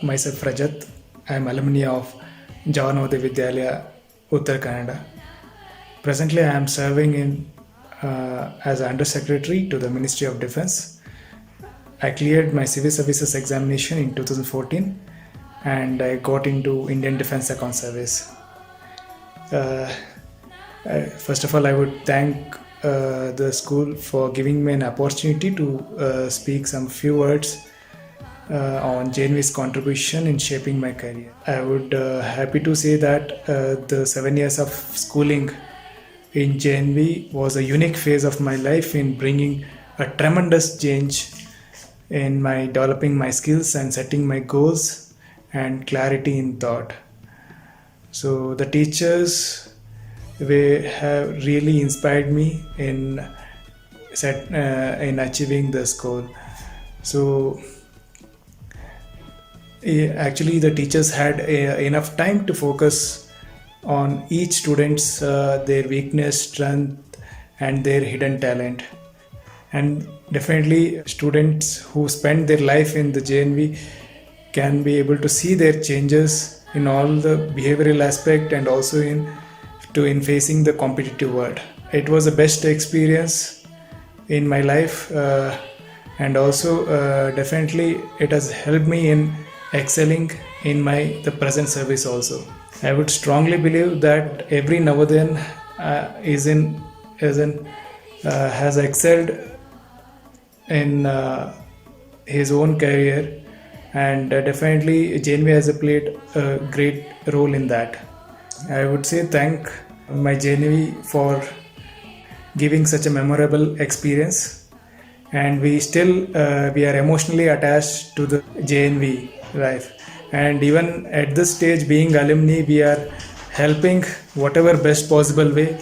Myself Rajat. I am alumni of Javanodaya Vidyalaya, Uttar Kannada. Presently, I am serving in as Under Secretary to the Ministry of Defence. I cleared my civil services examination in 2014 and I got into Indian Defence Account Service. Uh, First of all, I would thank the school for giving me an opportunity to speak some few words on JNV's contribution in shaping my career. I would happy to say that the 7 years of schooling in JNV was a unique phase of my life in bringing a tremendous change in my developing my skills and setting my goals and clarity in thought. So the teachers have really inspired me in in achieving this goal. So actually the teachers had enough time to focus on each student's their weakness, strength and their hidden talent. And definitely students who spend their life in the JNV can be able to see their changes in all the behavioral aspect and also in facing the competitive world. It was the best experience in my life, and also definitely it has helped me in excelling in the present service also. I would strongly believe that every Navodayan has excelled in his own career, and definitely JNV has played a great role in that. I would say thank my JNV for giving such a memorable experience, and we are emotionally attached to the JNV life. And even at this stage, being alumni, we are helping whatever best possible way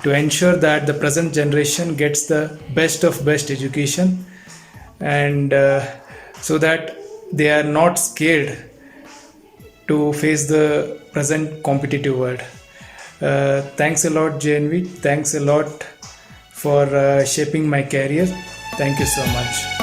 to ensure that the present generation gets the best of best education, and so that they are not scared to face the present competitive world. Thanks a lot, JNV. Thanks a lot for shaping my career. Thank you so much.